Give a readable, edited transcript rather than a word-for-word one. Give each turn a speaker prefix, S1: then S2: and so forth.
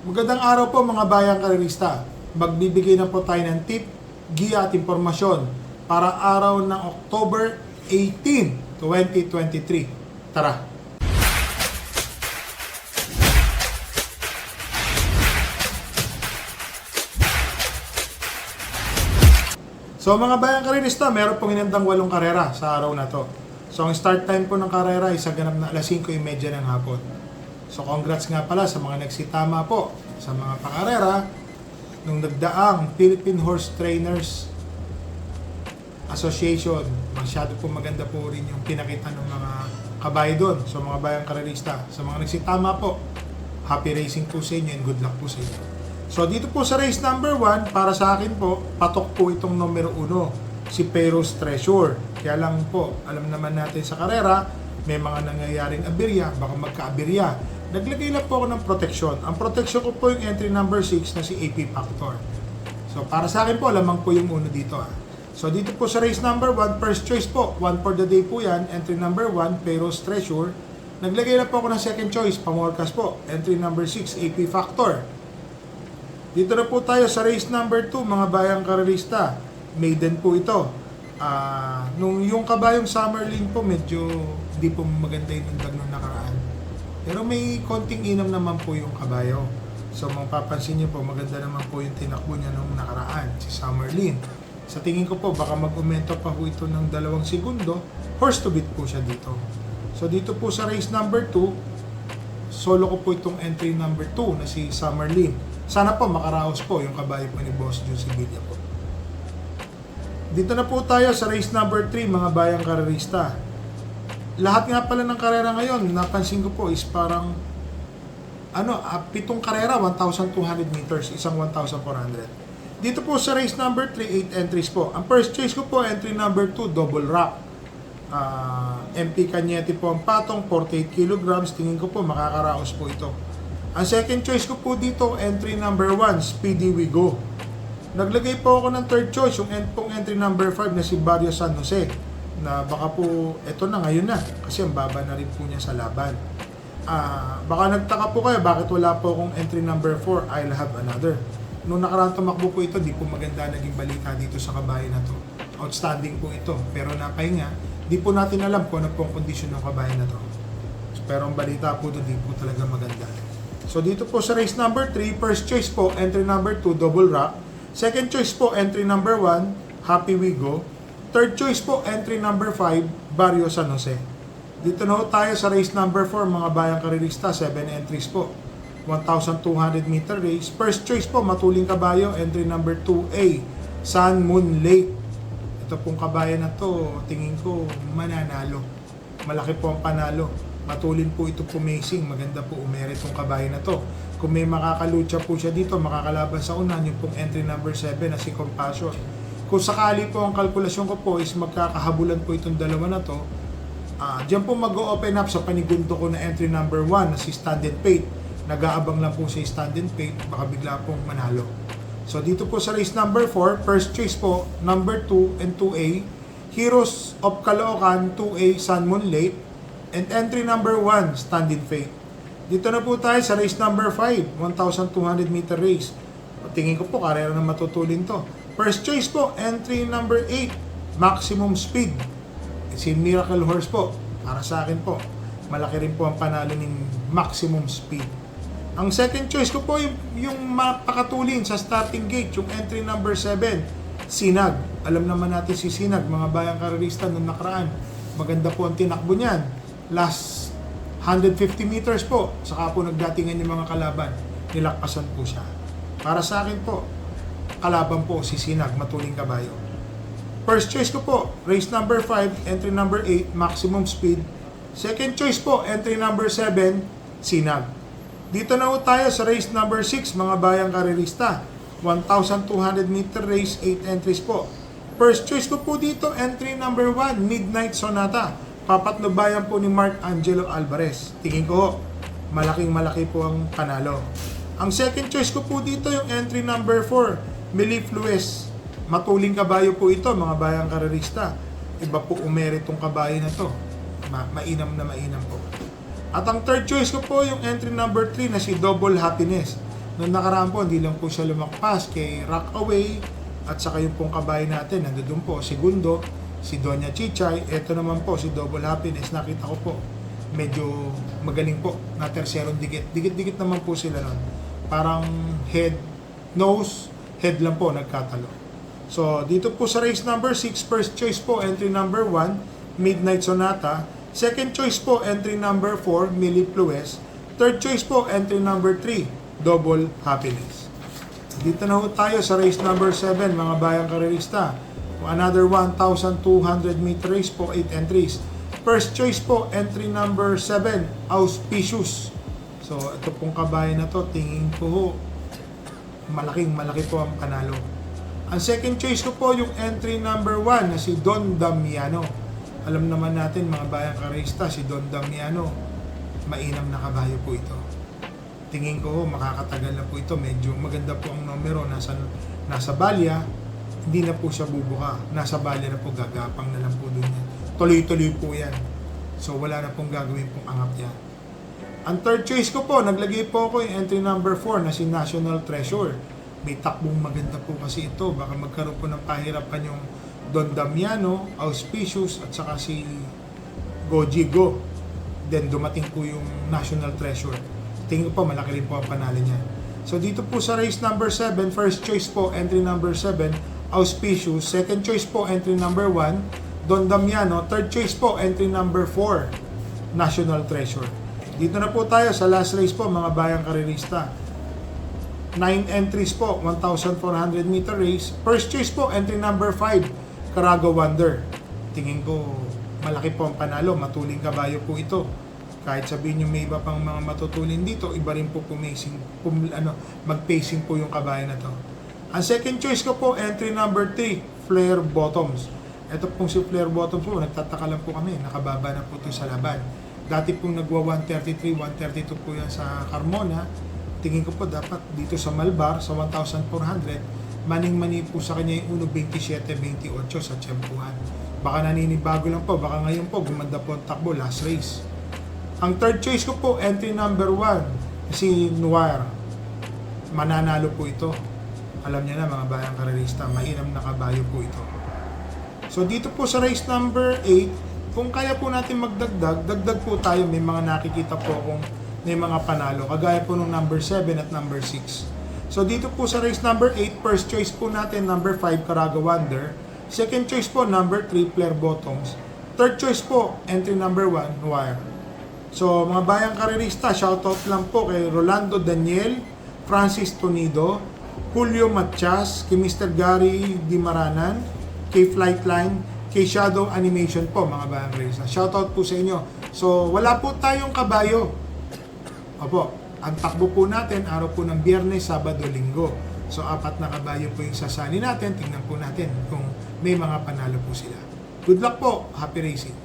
S1: Magandang araw po mga bayang karerista. Magbibigay na po tayo ng tip, giya at impormasyon para araw ng October 18, 2023. Tara! So mga bayang karerista, meron pong inandang 8 karera sa araw na to. So ang start time po ng karera ay sa ganap na alas 5:30 ng hapon. So congrats nga pala sa mga nagsitama po sa mga pakarera nung nagdaang Philippine Horse Trainers Association. Masyado po maganda po rin yung pinakita ng mga kabayo doon. So mga bayang karerista, sa mga nagsitama po, happy racing po sa inyo and good luck po sa inyo. So dito po sa race number 1, para sa akin po, patok po itong numero 1, si Pharaoh's Treasure. Kaya lang po, alam naman natin sa karera, may mga nangyayaring aberya, baka magka-aberya. Naglagay lang po ako ng protection. Ang protection ko po yung entry number 6 na si AP Factor. So para sa akin po, lamang po yung 1 dito. So dito po sa race number 1, first choice po, 1 for the day po yan, entry number 1, Pharaoh's Treasure. Naglagay lang po ako ng second choice, pamorkas po, entry number 6, AP Factor. Dito na po tayo sa race number 2, mga bayang karerista. Maiden po ito. Nung yung kabayong Summerlin po, medyo hindi po maganda yung undag nung nakaraan. Pero may konting inam naman po yung kabayo. So mapapansin niyo po, maganda naman po yung tinakbo niya nung nakaraan, si Summerlin. Sa tingin ko po, baka mag-umento pa po ito ng 2 segundo. Horse to beat po siya dito. So dito po sa race number 2, solo ko po itong entry number 2 na si Summerlin. Sana po makaraos po yung kabayo po ni Boss Juicy Villa po. Dito na po tayo sa race number 3, mga bayang karerista. Lahat nga pala ng karera ngayon, napansin ko po is parang 7 karera, 1,200 meters, isang 1,400. Dito po sa race number 3, 8 entries po. Ang first choice ko po, entry number 2, double wrap. MP Cañete po ang patong, 48 kilograms. Tingin ko po makakaraos po ito. Ang second choice ko po dito, entry number 1, Speedy We Go. Naglagay po ako ng third choice, yung entry number 5 na si Barrio San Jose. Na baka po, eto na ngayon na, kasi ang baba na rin po niya sa laban. Baka nagtaka po kayo, bakit wala po akong entry number 4, I'll Have Another. Nung nakaraan tumakbo po ito, di po maganda naging balita dito sa kabayo na to. Outstanding po ito, pero napahinga, di po natin alam kung ano po ang kondisyon ng kabayo na to. Pero ang balita po doon, di po talaga maganda. So dito po sa race number 3, first choice po, entry number 2, double wrap. Second choice po, entry number 1, Happy We Go. Third choice po, entry number 5, Barrio San Jose. Dito na tayo sa race number 4, mga bayang karerista, 7 entries po. 1,200 meter race. First choice po, matuling kabayo, entry number 2A, Sun Moon Lake. Ito pong kabayo na to, tingin ko mananalo. Malaki po ang panalo. Matulin po ito pumacing, maganda po umere itong kabayo na to. Kung may makakalucha po siya dito, makakalaban sa unan, yung pong entry number 7 na si Compassion. Kung sakali po ang kalkulasyon ko po is magkakahabulan po itong dalawa na to, diyan po mag-open up sa panigundo ko na entry number 1 na si Stand and Fate. Nag-aabang lang po si Stand and Fate, baka bigla pong manalo. So dito po sa race number 4, first choice po, number 2 and 2A, Heroes of Caloocan, 2A, Sun Moon Lake, and entry number 1, Stand in Faith. Dito na po tayo sa race number 5, 1,200 meter race. Tingin ko po, karera na matutulin to. First choice po, entry number 8, Maximum Speed. Si Miracle Horse po, para sa akin po, malaki rin po ang panalo ng Maximum Speed. Ang second choice ko po, yung mapakatulin sa starting gate, yung entry number 7, Sinag. Alam naman natin si Sinag, mga bayang karerista nung nakaraan. Maganda po ang tinakbo niyan. Last 150 meters po, saka po nagdatingan yung mga kalaban, nilakpasan po siya. Para sa akin po, kalaban po si Sinag, matuling kabayo. First choice ko po, race number 5, entry number 8, Maximum Speed. Second choice po, entry number 7, Sinag. Dito na po tayo sa race number 6, mga bayang karerista. 1,200 meter race, 8 entries po. First choice ko po dito, entry number 1, Midnight Sonata. Papatnubayan po ni Mark Angelo Alvarez. Tingin ko, malaking-malaki po ang panalo. Ang second choice ko po dito, yung entry number 4, Millie Flues. Matuling kabayo po ito, mga bayang karerista. Iba po umere itong kabayo na to. Mainam na mainam po. At ang third choice ko po, yung entry number 3 na si Double Happiness. Noong nakaraan po, hindi lang po siya lumakpas kay Rockaway at saka yung pong kabayo natin, nandoon po, Segundo, si Doña Chichay. Ito naman po, si Double Happiness. Nakita ko po, medyo magaling po na terserong dikit. Dikit-dikit naman po sila nun. Parang head, nose, head lang po nagkatalo. So, dito po sa race number 6, first choice po, entry number 1, Midnight Sonata. Second choice po, entry number 4, Millie Plues. Third choice po, entry number 3, Double Happiness. Dito na ho tayo sa race number 7, mga bayang karerista. Another 1,200 meter race po, 8 entries. First choice po, entry number 7, Auspicious. So, ito pong kabayan na to, tingin ko ho, malaki po ang panalo. Ang second choice ko po, yung entry number 1 na si Don Damiano. Alam naman natin, mga bayang karerista, si Don Damiano, mainam na kabayo po ito. Tingin ko, makakatagal na po ito. Medyo maganda po ang numero. Nasa balya, hindi na po siya bubuka. Nasa balya na po, gagapang na lang po doon yan. Tuloy-tuloy po yan. So, wala na pong gagawin pong angap yan. Ang third choice ko po, naglagay po ako yung entry number 4 na si National Treasure. May takbong maganda po kasi ito. Baka magkaroon po ng pahirapan yung Don Damiano, Auspicious, at saka si Gojigo. Then, dumating po yung National Treasure. Tingin ko po, malaki rin po ang panalo niya. So, dito po sa race number 7, first choice po, entry number 7, Auspicious. Second choice po, entry number 1, Don Damiano. Third choice po, entry number 4, National Treasure. Dito na po tayo sa last race po, mga bayang karerista. 9 entries po, 1,400 meter race. First choice po, entry number 5, Caraga Wonder. Tingin ko, malaki po ang panalo, matuling kabayo po ito. Kahit sabihin nyo may iba pang mga matutulin dito, iba rin po mag-pacing po yung kabayo na to. Ang second choice ko po, entry number 3, Flare Bottoms. Ito pong si Flare Bottoms po, nagtataka lang po kami, nakababa na po ito sa laban. Dati pong nagwa 133, 132 po yan sa Carmona. Tingin ko po dapat dito sa Malbar, sa 1,400, maning-mani po sa kanya yung 1.27-28 sa tiyempuhan. Baka naninibago lang po, baka ngayon po, gumanda po ang takbo, last race. Ang third choice ko po, entry number 1, si Noir. Mananalo po ito. Alam niya na, mga bayang karerista, mainam na kabayo po ito. So dito po sa race number 8, kung kaya po natin magdagdag, dagdag po tayo. May mga nakikita po kung may mga panalo. Kagaya po nung number 7 at number 6. So dito po sa race number 8, first choice po natin, number 5, Caraga Wonder. Second choice po, number 3, Flare Bottoms. Third choice po, entry number 1, Noir. So, mga bayang karerista, shoutout lang po kay Rolando Daniel, Francis Tonido, Julio Matias, kay Mr. Gary Dimaranan, kay Flightline, kay Shadow Animation po, mga bayang karerista. Shoutout po sa inyo. So, wala po tayong kabayo. Opo, ang takbo po natin, araw po ng Biyernes, Sabado, Linggo. So, 4 na kabayo po yung sasali natin. Tingnan po natin kung may mga panalo po sila. Good luck po. Happy racing.